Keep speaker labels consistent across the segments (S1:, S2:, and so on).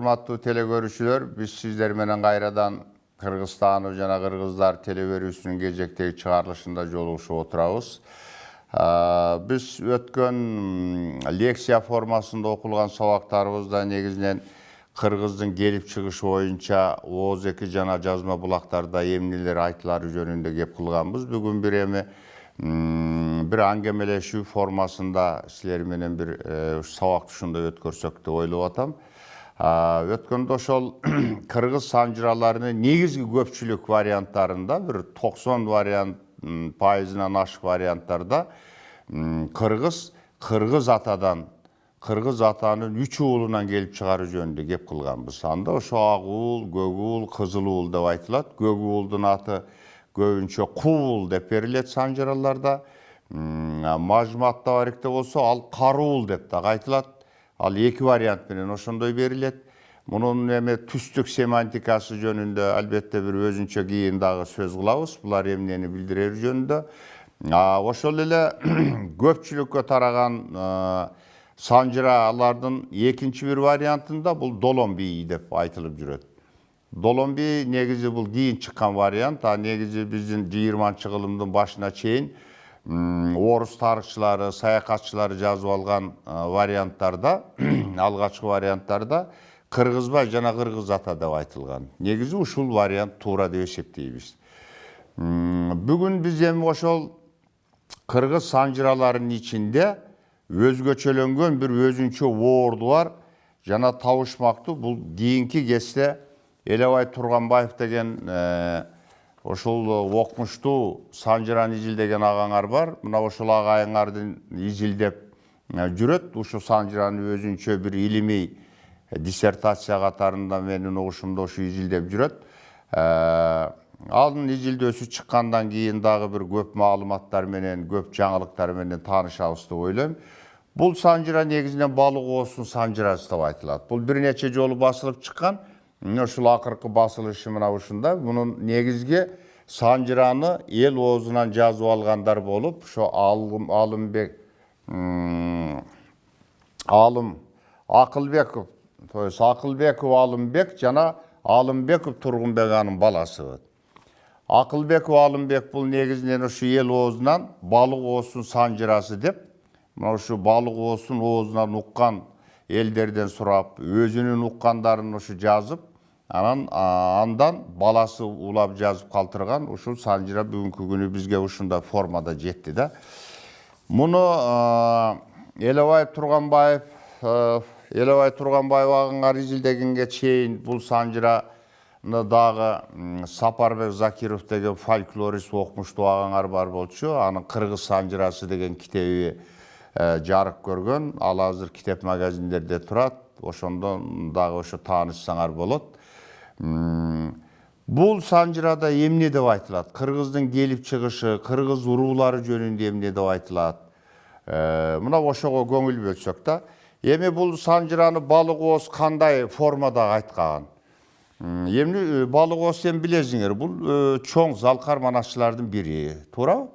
S1: Hormatlı telegörüşçüler, biz sizler menen gayradan Kırgızstan'ı jana Kırgızlar televerüsünün gecekdeki çıkarılışında joluguşup oturabız. Biz ötken leksiya formasında okulgan sabaklarımızda negizинен Kırgızdın gelip çıkışı boyunca Oğuz eki jana жазма bulaklarda emniler aytılары jönünde gep kılganбыз. Bugün bir emi bir angemeleşүү formasında sizler menen bir sabak tuşunda ötkөрсөк деп ойлоп атам. Өткөндө ошол кыргыз санжыраларынын негизги көпчүлүк варианттарында бир 90 вариант пайызынан ашык варианттарда кыргыз атанын 3 уулунан келип чыгаруу жөнүндө кеп кылганбыз. Анда ошо ак уул, көк уул, кызыл уул деп айтылат. Көк уулдун аты көбүнчө куул деп берилет санжыраларда. Мажматта баректе болсо ал каруул деп да айтылат. Ал эки вариант менен ошондой берилет. Мунун эме түстүк семантикасы жөнүндө албетте бир өзүнчө кийин дагы сөз кылабыз. Булар эмнени билдирер жөнүндө. Ошол эле көпчүлүккө тараган санжыралардын экинчи бир вариантында бул долон бийи деп айтылып жүрөт. Долон бийи негизи бул кийин чыккан вариант. Негизи биздин 20-кылымдын башына чейин орус тарыхчылары, саякатчылары жазып алган варианттарда, алгачкы варианттарда кыргызбай жана кыргыз ата деп айтылган. Негизи ушул вариант туура деп эсептейбиз. Бүгүн биз эми ошол кыргыз санжыраларынын ичинде өзгөчөлөнгөн бир өзүнчө оорду бар жана табышмактуу. Бул кийинки кезде Элебай Турганбаев деген ошол окмуштуу санжыраны изилдеген агаңар бар. Мына ошол агайыңардын изилдеп жүрөт. Ушул санжыраны өзүнчө бир илимий диссертация катарында менин угушумда ошо изилдеп жүрөт. Анын изилдөөсү чыккандан кийин дагы бир көп маалыматтар менен, көп жаңылыктар менен таанышабыз деп ойлойм. Бул санжыра негизинен балык оосунун санжырасы деп айтылат. Бул бир нече жолу басылып чыккан. Ушул акыркы басылышы мына ушунда. Мунун негизги санжыраны эл оозунан жазып алгандар болуп, ошо Акылбеков Алымбек жана Алымбеков Тургунбек анын баласы. Акылбеков Алымбек бул негизинен ошо эл оозунан балык оосунун санжырасы деп, мына ошо балык оосун оозунан уккан элдерден сурап, өзүнүн уккандарын ошо жазып, андан баласы улап жазып калтырган ушул санжыра бүгүнкү күнү бизге ушундай формада жетти да. Муну Элебай Турганбаев агаңар изилдегенге чейин бул санжыраны дагы Сапарбек Закиров деген фольклорист окмуштуу агаңар бар болчу. Анын Кыргыз санжырасы деген китеби жарык көргөн. Ал азыр китеп магазиндерде турат. Ошондон дагы ошо таанышсаңар болот. Бул санжырада эмне деп айтылат? Кыргыздын келип чыгышы, кыргыз уруулары жөнүндө эмне деп айтылат? Мына ошого көңүл бөлсөк да. Эми бул санжыраны балык ооз кандай формада айткан? Эмне балык ооз сен билесиңер, бул чоң залкар манасчылардын бири, туурабы?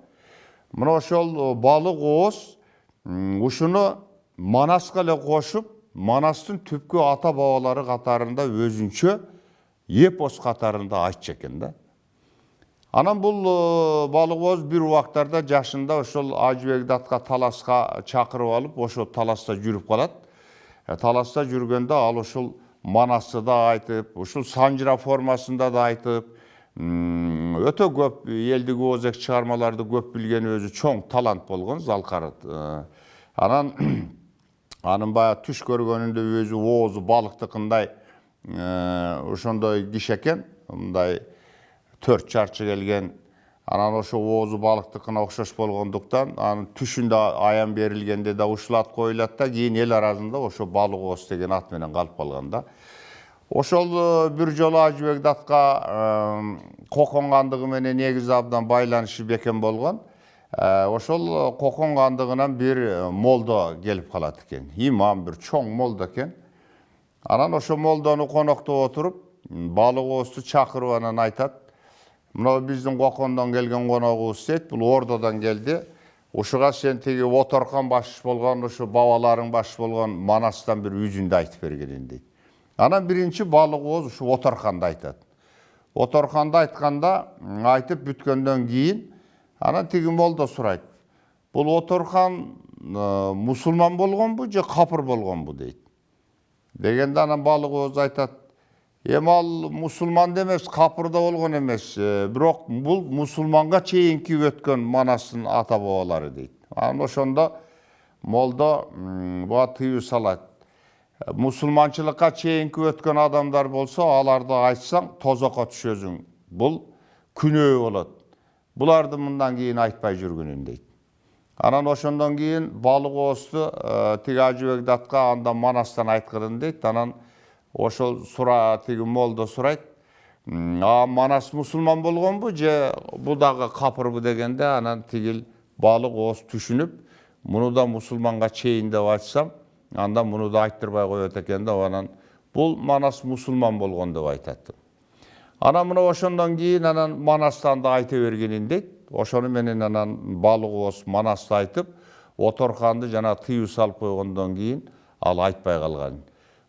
S1: Мына ошол балык ооз ушуну Манаска эле кошуп, Манастын түпкү ата бабалары катарында өзүнчө эпос катарында айтчу экен да. Анан бул балык ооз бир убактарда жашында ошол Ажыбек Датка таласка чакырып алып, ошо таласта жүрүп калат. Таласта жүргөндө ал ошол Манасты да айтып, ушул санжыра формасында да айтып, өтө көп элдик оозек чыгармаларды көп билген өзү чоң талант болгон залкар. Анын баягы түш көргөнүндө өзү оозу балыктыкындай ошондой киши экен, мындай 4 чарчы келген. Анан ошо оозу балыктыкына окшош болгондуктан анын түшүндө аян берилгенде да ушул ат коюлат да, кийин эл арасында ошо балык ооз деген ат менен калып калган да. Ошол бир жолу Ажыбек Датка Кокон кандыгы менен негизи абдан байланышы бекем болгон. Ошол Кокон кандыгынан бир молдо келип калат экен. Имам бир чоң молдо экен. Анан ошо молдону коноктоп отуруп, балык оозду чакырып анан айтат: "Мына биздин Кокондон келген коногубуз дейт, бул Ордодон келди. Ушуга сен тиги Оторкан баш болгон, ушу бабаларың баш болгон Манастан бир үзүндү айтып бергилиң" дейт. Анан биринчи балык ооз ушу Оторханды айтат. Оторханды айтканда айтып бүткөндөн кийин анан тиги молдо сурайт. Бул Оторхан мусулман болгонбу же капыр болгонбу дейт. Дегенде анан балык ооз айтат: "Эми ал мусулман да эмес, капыр да болгон эмес, бирок бул мусулманга чейинки өткөн Манастын ата бабалары" дейт. Анан ошондо молдо буга тыюу салат. Мусулманчылыкка чейинки өткөн адамдар болсо, аларды айтсаң тозокко түшөсүң. Бул күнөө болот. Буларды мындан кийин айтпай жүргүнүн дейт. Анан ошондон кийин балык оозду тиги Ажыбек датка анда Манастан айткырын дейт. Анан ошол тиги молдо сурайт: "Манас мусулман болгонбу же бул дагы капырбы?" дегенде анан тигил балык ооз түшүнүп, муну да мусулманга чейин деп айтсам, анда муну да айттырбай коет экен деп анан бул Манас мусулман болгон деп айтат. Анан мына ошондон кийин анан Манастан да айта бергенин дейт. Ошону менен анан балык ооз Манасты айтып, Оторханды жана тыюу салып койгондон кийин ал айтпай калган.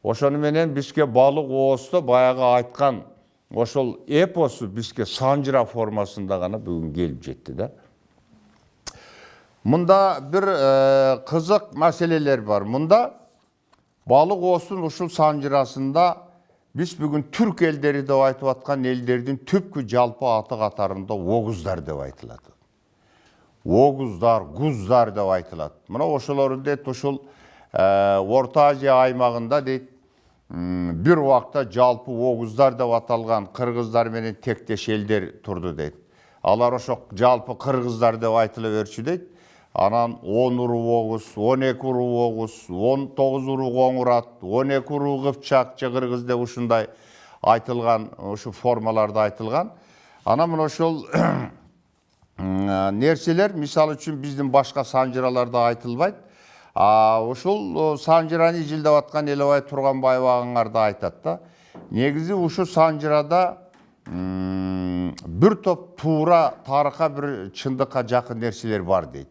S1: Ошону менен бизге балык оозду баягы айткан ошол эпосу бизге санжыра формасында гана бүгүн келип жетти да. Мында бир кызык маселелер бар. Мында балык ооздун ушул санжырасында биз бүгүн түрк элдери деп айтып аткан элдердин түпкү жалпы аты катарында огуздар деп айтылат. Огуздар, гуздар деп айтылат. Мына ошолор дейт ушул Орто Азия аймагында дейт бир убакта жалпы огуздар деп аталган кыргыздар менен тектеш элдер турду дейт. Алар ошо жалпы кыргыздар деп айтыла берчү дейт. Анан 10 уруу огуз, 12 уруу огуз, 19 уруу коңурат, 12 уруу кыпчак же кыргыз деп ушундай айтылган, ушу формаларда айтылган. Анан мына ошол нерселер мисалы үчүн биздин башка санжыраларда айтылбайт. Ушул санжыраны изилдеп аткан Элебай Турганбаев агаңар да айтат да. Негизи ушу санжырада бир топ туура тарыхка бир чындыкка жакын нерселер бар дейт.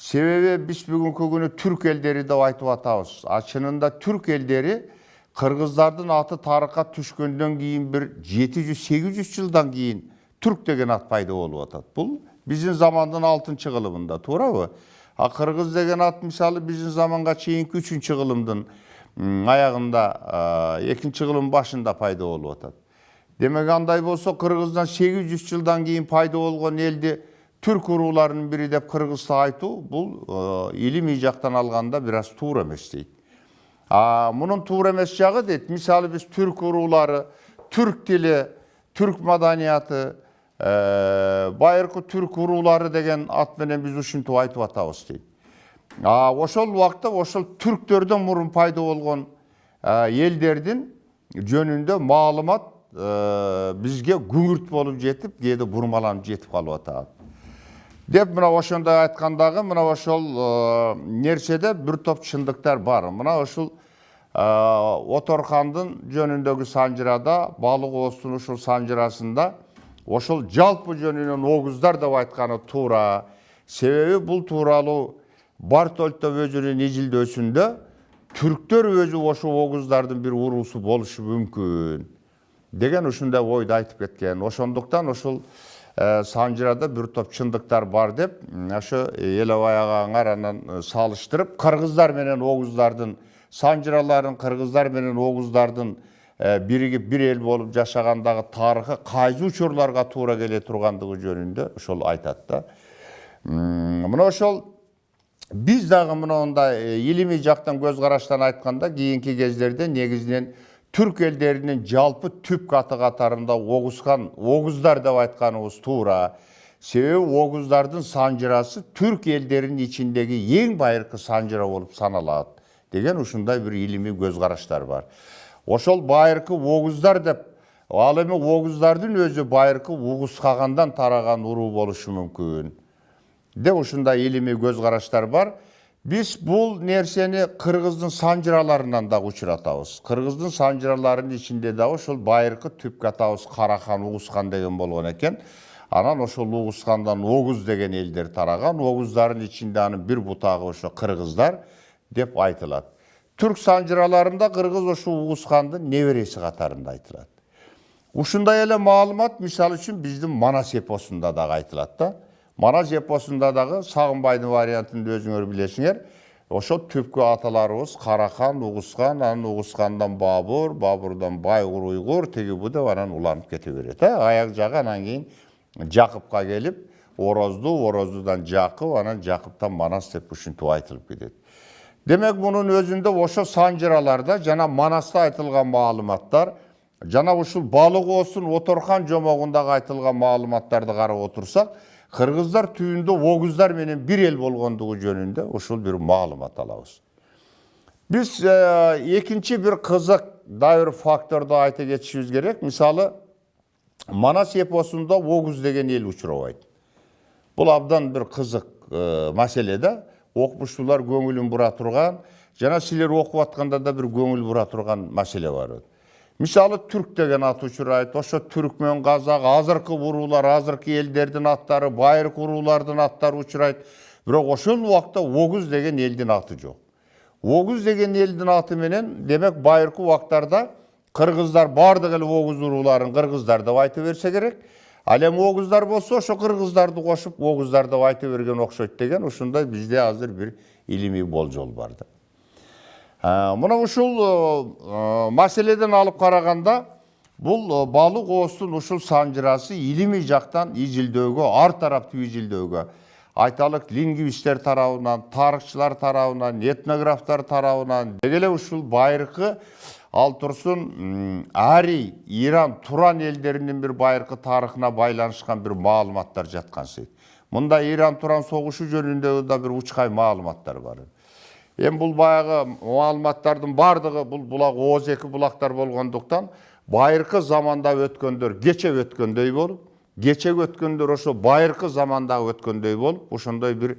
S1: Себеби биз бүгүнкү күнү түрк элдери деп айтып атабыз. Чынында түрк элдери кыргыздардын аты тарыхка түшкөндөн кийин бир 700-800 жылдан кийин түрк деген ат пайда болуп атат. Бул биздин замандын 6-кылымында, туурабы? Кыргыз деген ат мисалы биздин заманга чейинки 3-кылымдын аягында, 2-кылым башында пайда болуп атат. Демек андай болсо кыргыздан 800 жылдан кийин пайда болгон элди түрк урууларынын бири деп кыргызды айтуу бул илимий жактан алганда бир аз туура эмес дейт. Мунун туура эмес жагы дейт. Мисалы биз түрк уруулары, түрк тили, түрк маданияты, байыркы түрк уруулары деген ат менен биз ушинтип айтып атабыз дейт. Ошол убакта ошол түрктөрдөн мурун пайда болгон элдердин жөнүндө маалымат бизге күңүрт болуп жетип, кээде бурмаланып жетип калып атат. Деп мына ошондой айткандагы мына ошол нерседе бир топ чындыктар бар. Мына ошол Оторхандын жөнүндөгү санжырада, балык ооздун ушул санжырасында ошол жалпы жөнүнөн огуздар деп айтканы туура. Себеби бул тууралуу Бартольтов өзүнүн изилдөөсүндө түрктөр өзү ошол огуздардын бир уруусу болушу мүмкүн деген ушундай ойду айтып кеткен. Ошондуктан ошол санжырада бир топ чындыктар бар деп, ошо Элебай агаңар анан салыштырып, кыргыздар менен огуздардын санжыраларын, кыргыздар менен огуздардын биригип бир эл болуп жашагандагы тарыхы кайсы учурларга туура келе тургандыгы жөнүндө ошол айтат да. Мына ошол биз дагы мындай илимий жактан көз караштан айтканда кийинки кездерде негизинен түрк элдеринин жалпы түп аты катарында огуздар деп айтканыбыз туура. Себеби огуздардын санжырасы түрк элдеринин ичиндеги эң байыркы санжыра болуп саналат деген ушундай бир илимий көз караштар бар. Ошол байыркы огуздар деп, ал эми огуздардын өзү байыркы угуз кагандан тараган уруу болушу мүмкүн деп ушундай илимий көз караштар бар. Биз бул нерсени кыргыздын санжыраларынан да учуратабыз. Кыргыздын санжыраларынын ичинде да ошол байыркы түпкү атабыз Карахан, Угузхан деген болгон экен. Анан ошол Угузхандан Огуз деген элдер тараган. Огуздардын ичинде анын бир бутагы ошо кыргыздар деп айтылат. Türk sanjıralарында Kırgız oşu Uğuzхандын неберesi катарында айтылат. Ушундай эле маалымат мисалы үчүн биздин Манас эпосунда дагы айтылат да. Манас эпосунда дагы Сагынбайдын вариантында өзүңөр билесиңер, ошо түпкү аталарыбыз Карахан, Угузхан, анан Угузхандан Бабур, Бабурдан Байгур, Уйгур, теги бу деп анан уланып кете берет. Аяк жагы анан кийин Жакыпка келип, Ороздудан Жакып, анан Жакыптан Манас деп ушинтип айтылып кетет. Демек мунун өзүндө ошо санжыраларда жана Манаста айтылган маалыматтар, жана ушул Балык Оостун Оторхан жомогундагы айтылган маалыматтарды карап отурсак, кыргыздар түбүндө огуздар менен бир эл болгондугу жөнүндө ушул бир маалымат алабыз. Биз экинчи бир кызык дагы факторду айта кетишибиз керек. Мисалы, Манас эпосунда огуз деген эл учурабайт. Бул абдан бир кызык маселе да. Окумуштуулар көңүлүн бура турган, жана силер окуп атканда да бир көңүл бура турган маселе бар. Мисалы, түрк деген ат учурайт, ошо түркмөн, казак, азыркы уруулар, азыркы элдердин аттары, байыркы уруулардын аттары учурайт. Бирок ошол убакта огуз деген элдин аты жок. Огуз деген элдин аты менен, демек байыркы убактарда кыргыздар бардык эле огуз урууларын кыргыздар деп айта берсе керек. Ал эми огуздар болсо, ошо кыргыздарды кошуп огуздар деп айта берген окшойт деген ушундай бизде азыр бир илимий болжол бар да. Мына ушул маселеден алып караганда, бул Балык Оостун ушул санжырасы илимий жактан изилдөөгө, ар тараптуу изилдөөгө, айталык лингвисттер тарабынан, тарыхчылар тарабынан, этнографтар тарабынан, деги эле ушул байыркы ал турсун Ари, Иран, Туран элдеринин бир байыркы тарыхына байланышкан бир маалыматтар жаткан. Мында Иран Туран согушу жөнүндө да бир учкай маалыматтар бар. Эми бул баягы маалыматтардын бардыгы бул булак Ооз-2 булактар болгондуктан байыркы заманда өткөндөр кече өткөндөй болуп, кечеги өткөндөр ошо байыркы заманда өткөндөй болуп, ошондой бир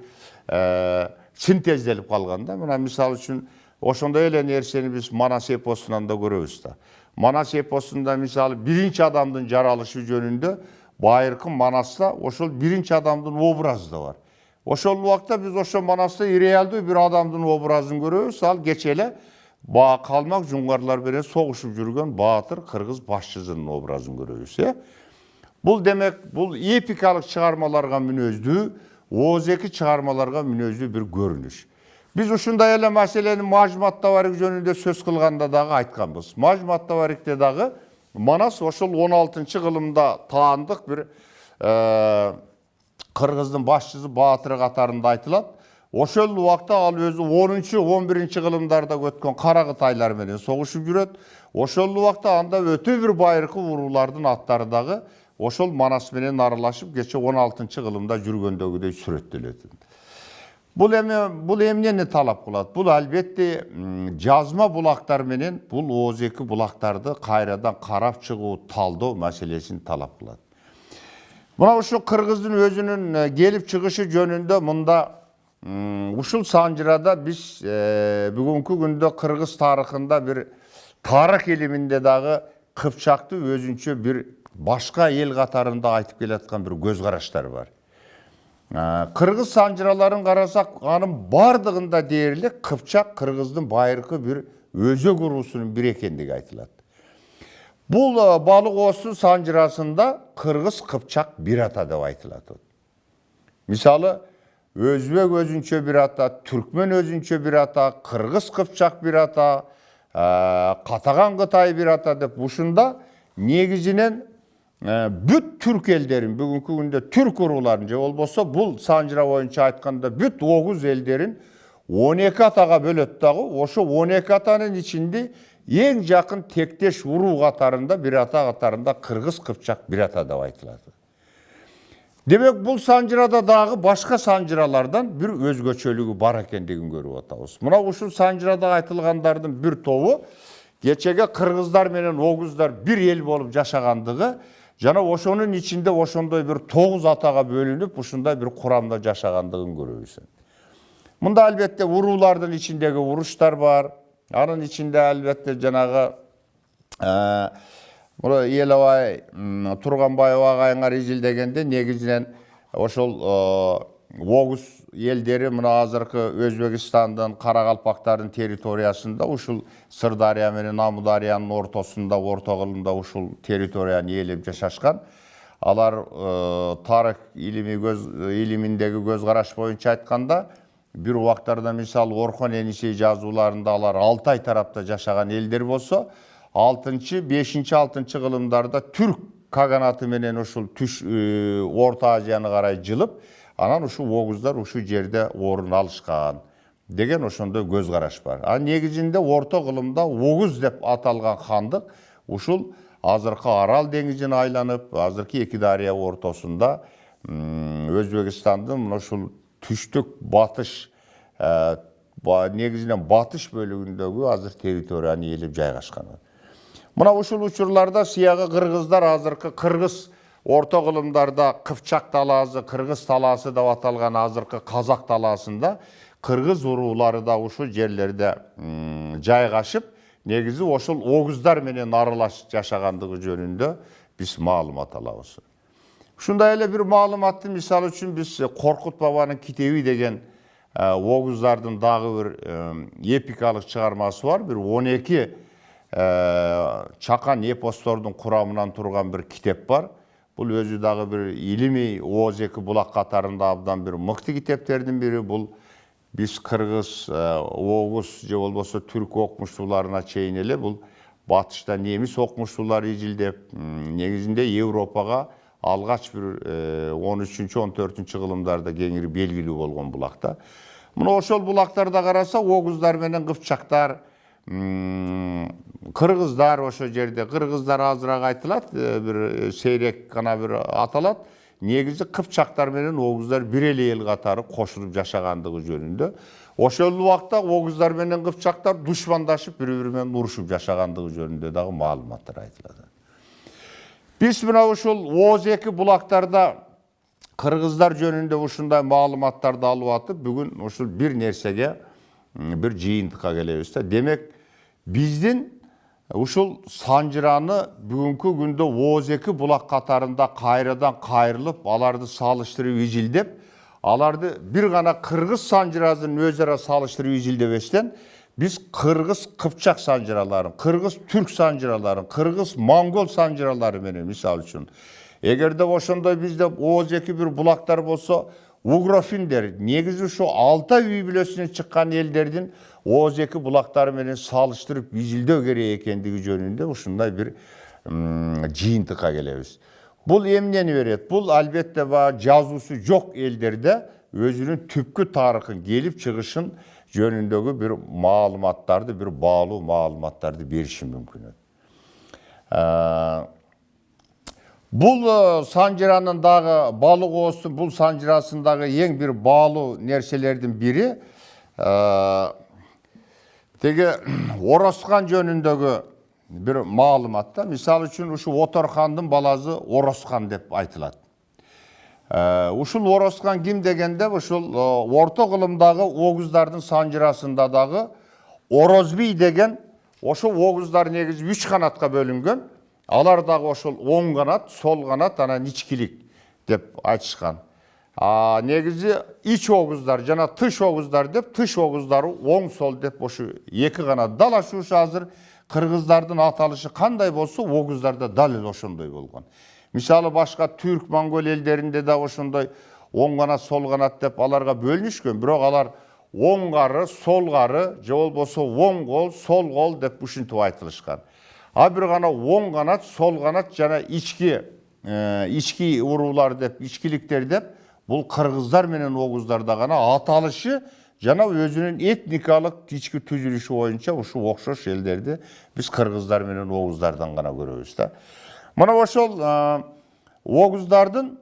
S1: синтезделип калган да. Мына мисалы үчүн ошондой эле нерсени биз Манас эпосунан да көрөбүз да. Манас эпосунда мисалы биринчи адамдын жаралышы жөнүндө байыркы Манаста ошол биринчи адамдын образы да бар. Ошол убакта биз ошо Манаста реалдуу бир адамдын образын көрөбүз. Ал кече эле калмак жуңгарлар менен согушуп жүргөн баатыр кыргыз башчысынын образын көрөбүз. Бул демек, бул эпикалык чыгармаларга мүнөздүү, Ооз-2 чыгармаларга мүнөздүү бир көрүнүш. Биз ушундай эле маселени Мажмуат Табарик жөнүндө сөз кылганда дагы айтканбыз. Мажмуат Табарикте дагы Манас ошол 16-кылымда таандык бир кыргыздын башчысы баатыры катарында айтылат. Ошол убакта ал өзү 10-11-кылымдарда өткөн кара кытайлар менен согушуп жүрөт. Ошол убакта анда өтө бир байыркы уруулардын аттары дагы ошол Манас менен аралашып кече 16-кылымда жүргөндөгүдөй сүрөттөлөт. Бул эмнени талап кылат? Бул албетте жазма булактар менен бул Ооз-2 булактарды кайрадан карап чыгуу, талдоо маселесин талап кылат. Мына ушул кыргыздын өзүнүн келип чыгышы жөнүндө мында ушул санжырада биз бүгүнкү күндө кыргыз тарыхында бир тарых илиминде дагы кыпчактуу өзүнчө бир башка эл катарында айтып келаткан бир көз караштар бар. Кыргыз санжыраларын карасак, анын бардыгында дээрлик кыпчак кыргыздын байыркы бир өзөк уруусунун бири экендиги айтылат. Бул Балык Оостун санжырасында кыргыз кыпчак бир ата деп айтылат. Мисалы, өзбек өзүнчө бир ата, түркмөн өзүнчө бир ата, кыргыз кыпчак бир ата, катаган кытай бир ата деп ушунда негизинен бүт түрк элдерин, бүгүнкү күндө түрк урууларын же болбосо бул санжыра боюнча айтканда бүт огуз элдерин 12 атага бөлөт дагы, ошо 12 атанын ичинде эң жакын тектеш уруу катарында бир ата катарында кыргыз кыпчак бир ата деп айтылат. Демек бул санжырада дагы башка санжыралардан бир өзгөчөлүгү бар экендигин көрүп атабыз. Мына ушул санжырада айтылгандардын бир тобу кечеге кыргыздар менен огуздар бир эл болуп жашагандыгы жана ошонун ичинде ошондой бир 9 атага бөлүнүп ушундай бир курамда жашагандыгын көрөбүз. Мында албетте уруулардын ичиндеги уруштар бар. Анын ичинде албетте жанагы Елабай Турганбаева агайыңар изилдегенде негизинен ошол Oğuz елдері мына азыркы Өзбекстандын, Каракалпактардын территориясында ушул Сырдария менен Амударыянын ортосунда, орто кылымда ушул территорияны ээлеп жашашкан. Алар тарых илиминдеги көз караш боюнча айтканда, бир убактарда мисалы Орхон Енисей жазууларында алар Алтай тарапта жашаган элдер болсо, 5-6 кылымдарда түрк каганаты менен ушул Орто Азияны карай жылып, анан ушул оғуздар ушул жерде орун алышкан деген ошондой көз караш бар. Негизинде орто кылымда оғуз деп аталган хандык ушул азыркы Арал деңизин айланып, азыркы Эки дарыя ортосунда Өзбекстандын ушул түштүк батыш, негизинен батыш бөлүгүндөгү азыр территорияны ээлеп жайгашкан. Мына ушул учурларда сиягы кыргыздар азыркы кыргыз орто кылымдарда Кыпчак талаасы, Кыргыз талаасы деп аталган азыркы Казак талаасында кыргыз уруулары да ушул жерлерде жайгашып, негизи ошол оғуздар менен аралаш жашагандыгы жөнүндө биз маалымат алабыз. Ушундай эле бир маалыматты мисалы үчүн биз Коркут бабанын китеби деген оғуздардын дагы бир эпикалык чыгармасы бар. Бир 12 чакан эпостордун курамынан турган бир китеп бар. Бул өзү дагы бир илимий Оз эки булак катарында абдан бир мыкты китептердин бири. Бул биз кыргыз, оғуз же болбосо түрк окумуштууларына чейин эле бул батышта немис окумуштуулары изилдеп, негизинде Европага алгач бир 13-14 кылымдарда кеңири белгилүү болгон булакта. Мына ошол булактарда караса оғуздар менен кыпчактар, кыргыздар ошо жерде, кыргыздар азыраак айтылат, бир сейрек гана бир аталат. Негизи кыпчактар менен оғуздар бир эле эл катары кошулуп жашагандыгы жөнүндө. Ошол убакта оғуздар менен кыпчактар душмандашып, бири-бири менен урушуп жашагандыгы жөнүндө дагы маалыматтар айтылат. Биз мына ушул Оз эки булактарда кыргыздар жөнүндө ушундай маалыматтарды алып атып, бүгүн ушул бир нерсеге бир жыйынтыкка келебиз да. Демек, биздин ушул санжыраны бүгүнкү күндө Оз эки булак катарында кайрадан кайрылып, аларды салыштырып изилдеп, аларды бир гана кыргыз санжырасын өзү ара салыштырып изилдебестен, биз кыргыз кыпчак санжыраларын, кыргыз түрк санжыраларын, кыргыз монгол санжыралары менен мисалы үчүн, эгерде ошондой бизде Оз эки бир булактар болсо, угрофиндер, негизи ушу Алтай үй бүлөсүнөн чыккан элдердин Оз эки булактары менен салыштырып изилдөө керек экендиги жөнүндө ушундай бир жыйынтыкка келебиз. Бул эмнени берет? Бул албетте жазуусу жок элдерде өзүнүн түпкү тарыхын, келип чыгышын жөнүндөгү бир маалыматтарды, бир баалуу маалыматтарды бериши мүмкүн. Бул санжыранын дагы балык оостун бул санжырасындагы эң бир баалуу нерселердин бири теге Оросхан жөнүндөгү бир маалыматта. Мисалы үчүн ушу Оторхандын баласы Оросхан деп айтылат. Ушул Оросхан ким дегенде, ушул орто кылымдагы оғуздардын санжырасында дагы Орозбий деген ошол оғуздар негизи 3 канатка бөлүнгөн. Алар дагы ошол оң канат, сол канат, анан ичкилик деп айтышкан. Негизи ич оғуздар жана тыш оғуздар деп, тыш оғуздары оң сол деп ошо эки канат. Дал ушу азыр кыргыздардын аталышы кандай болсо, оғуздарда дал эле ошондой болгон. Мисалы башка түрк, монгол элдеринде да ошондой оң канат, сол канат деп аларга бөлүнүшкөн. Бирок алар оң кары, сол кары, же болбосо оң кол, сол кол деп ушинтип айтылышкан. Бир гана оң канат, сол канат жана ички уруулар деп, ичкиликтер деп, бул кыргыздар менен оғуздарда гана аталышы жана өзүнүн этникалык ички түзүлүшү боюнча ушу окшош элдерди биз кыргыздар менен оғуздардан гана көрөбүз да. Мына ошол оғуздардын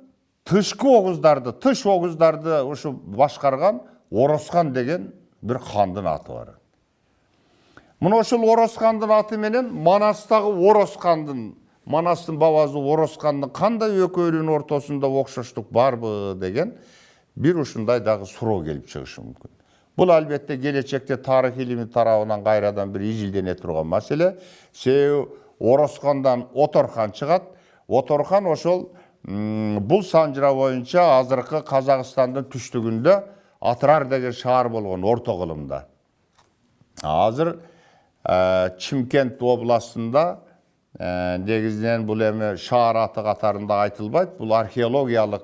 S1: тышкы оғуздарды, тыш оғуздарды ушу башкарган Оросхан деген бир хандын аты бар. Мына ошол Оросхандын аты менен Манастагы Оросхандын, Манастын бабасы Оросхандын кандай экөөнүн ортосунда окшоштук барбы деген бир ушундай дагы суроо келип чыгышы мүмкүн. Бул албетте келечекте тарых илими тарабынан кайрадан бир изилдене турган маселе. Себеби Оросхандан Оторхан чыгат. Оторхан ошол Бул санжыра боюнча азыркы Казакстандын түштүгүндө Атырар деген шаар болгон орто кылымда. Азыр Чимкент областында негизинен бул эми шаар аты катарында айтылбайт. Бул археологиялык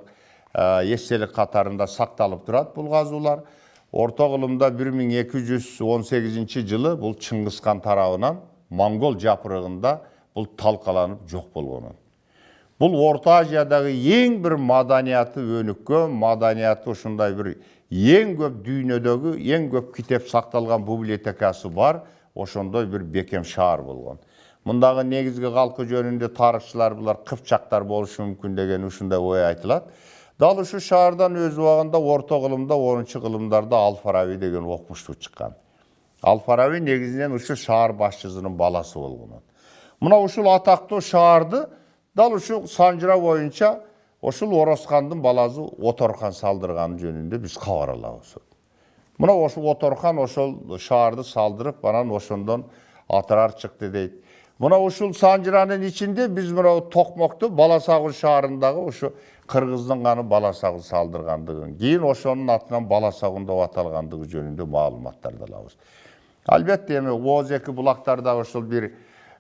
S1: эстелик катарында сакталып турат бул казуулар. Орто кылымда 1218 жылы бул Чыңгызхан тарабынан Монгол жапырыгында бул талкаланып жок болгон. Бул Орта Азиядагы эң бир маданияты өнүккөн, маданияты ушундай бир эң көп дүйнөдөгү эң көп китеп сакталган библиотекасы бар, ошондой бир бекем шаар болгон. Мындагы негизги калкы жөнүндө тарыхчылар булар кыпчактар болушу мүмкүн деген ушундай ой айтылат. Дал ушу шаардан өз убагында орто кылымда 10-кылымдарда Ал-Фараби деген окумуштуу чыккан. Ал-Фараби негизинен ушу шаар башчысынын баласы болгон. Мына ушул атактуу шаарды дал ушу санжыра боюнча ошол Орозхандын баласы Оторхан салдырган жөнүндө биз кабар алабыз. Мына ошол Оторхан ошол шаарды салдырып, анан ошондон Атырар чыкты дейт. Мына ушул санжыранын ичинде биз мына Токмокту Баласагул шаарындагы ушу кыргыздын ганы Баласагул салдыргандыгын, кийин ошонун атынан Баласагул деп аталгандыгы жөнүндө маалыматтарды алабыз. Албетте эми Ооз-2 булактардагы ошол бир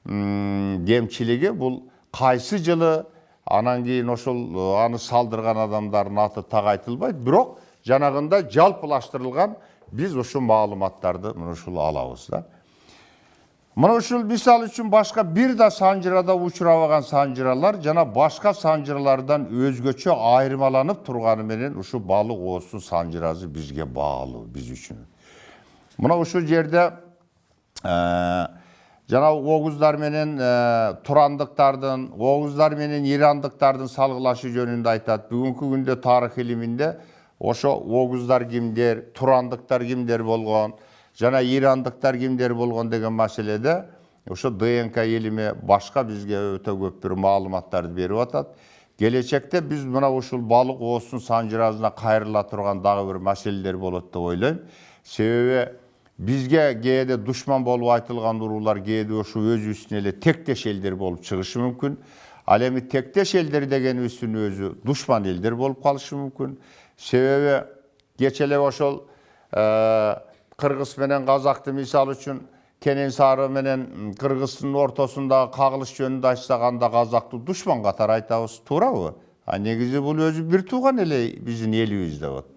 S1: кемчилиги бул кайсы жылы анан кийин ошол аны салдырган адамдардын аты так айтылбайт, бирок жанагында жалпылаштырылган биз ушул маалыматтарды мына ушул алабыз да. Мына ушул мисал үчүн башка бир да санжырада учурабаган санжыралар жана башка санжыралардан өзгөчө айырмаланып турганы менен ушул Балык Ооздун санжырасы бизге баалуу, биз үчүн. Мына ушул жерде жана Оғуздар менен Турандыктардын, Оғуздар менен Ирандыктардын салгылашы жөнүндө айтат. Бүгүнкү күндө тарых илиминде ошо Оғуздар кимдер, Турандыктар кимдер болгон, жана Ирандыктар кимдер болгон деген маселеде ошо ДНК илими башка бизге өтө көп бир маалыматтарды берип атат. Келечекте биз мына ушул Балык Ооздун санжырасына кайрыла турган дагы бир маселелер болот деп ойлойм. Себеби бизге кээде душман болуп айтылган уруулар кээде ошо өзүбүздүн эле тектеш элдер болуп чыгышы мүмкүн. Ал эми тектеш элдер дегенибиздин өзү душман элдер болуп калышы мүмкүн. Себеби кече эле ошол кыргыз менен казакты мисал үчүн Кененсары менен кыргыздын ортосундагы кагылыш жөнүндө айтсак анда казакты душман катары айтабыз, туурабы? А негизи бул өзү бир тууган эле биздин элибиз деп атат.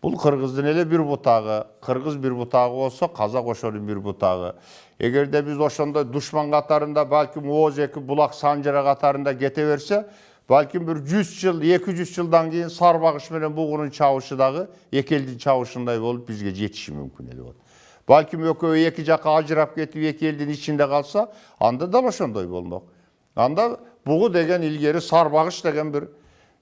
S1: Бул кыргыздын эле бир бутагы, кыргыз бир бутагы болсо, казак ошонун бир бутагы. Эгерде биз ошондой душман катарында балким Ооз-2 булак санжыра катарында кете берсе, балким бир 100 жыл, 200 жылдан кийин Сарбагыш менен Бугунун чабышы дагы эки элдин чабышындай болуп бизге жетиши мүмкүн эле болот. Балким экөө эки жакка ажырап кетип эки элдин ичинде калса, анда да ошондой болмок. Анда Бугу деген илгери Сарбагыш деген бир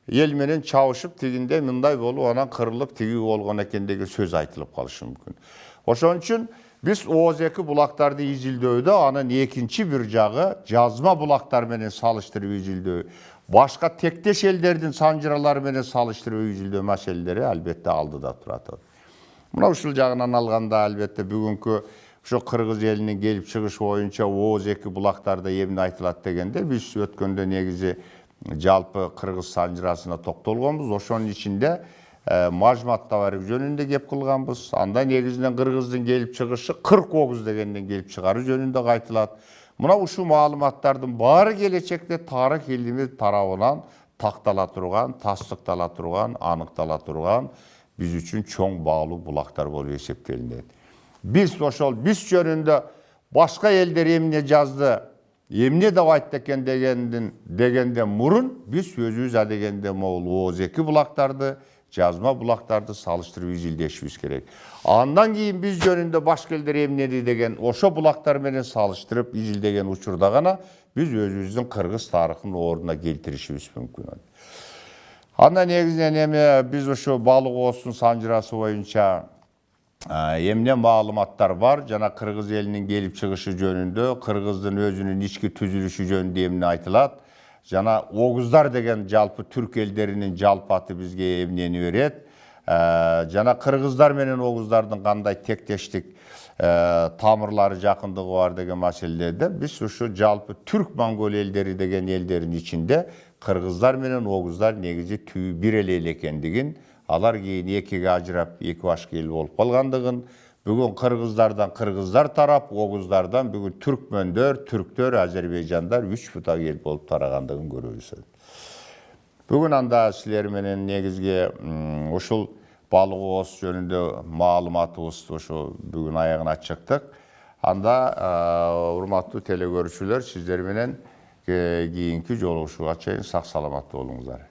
S1: ел менен чабышып тигинде мындай болуп анан кырылып тиги болгон экен деген сөз айтылып калышы мүмкүн. Ошон үчүн биз Ооз-2 булактарды изилдөөдө анын экинчи бир жагы жазма булактар менен салыштырып изилдөө, башка тектеш элдердин санжыралары менен салыштырып изилдөө маселелери албетте алдыда турат. Мына ушул жагынан алганда албетте бүгүнкү ошо кыргыз элинин келип чыгышы боюнча Ооз-2 булактарда эмне айтылат дегенде биз өткөндө негизи жалпы кыргыз санжырасына токтолгонбуз. Ошонун ичинде Мажмат Табарик жөнүндө кеп кылганбыз. Анда негизинен кыргыздын келип чыгышы 40 Оғуз дегенден келип чыгары жөнүндө айтылат. Мына ушул маалыматтардын баары келечекте тарых илими тарабынан тактала турган, тастыктала турган, аныктала турган биз үчүн чоң баалуу булактар болуп эсептелинет. Биз ошол биз жөнүндө башка элдер эмне жазды, эмне деп айтты экен дегенден мурун биз өзүбүз адегенде могул Ооз-2 булактарды, жазма булактарды салыштырып изилдешибиз керек. Андан кийин биз жөнүндө башка элдер эмнеди деген ошо булактар менен салыштырып изилдеген учурда гана биз өзүбүздүн кыргыз тарыхын ордуна келтиришибиз мүмкүн. Андан негизинен эми биз ошо Балык Ооздун санжырасы боюнча эмне маалыматтар бар жана кыргыз элинин келип чыгышы жөнүндө, кыргыздын өзүнүн ички түзүлүшү жөнүндө эмне айтылат, жана Оғуздар деген жалпы түрк элдеринин жалпы аты бизге эмнени берет, жана кыргыздар менен Оғуздардын кандай тектештик тамырлары жақындығы бар деген мәселелерде біз ушу жалпы түрк-моңгол елдері деген елдердің içinde қырғыздар менен оғыздар негізі түбі бір ел екендігін, алар кейін екіге ажырап екі башка ел болып қалғандығын, бүгін қырғыздардан қырғыздар тарап, оғыздардан бүгін түркмендер, түрктер, Азербайжандар үч бутак ел болып тарағандығын көрөбүз. Бүгін анда силер менен негизге ушул балык ооз жөнүндө маалыматыбызды ошо бүгүн аягына чыктык. Анда урматтуу телекөрүүчүлөр, сиздер менен кийинки жолугушууга чейин сак саламатты болуңуздар.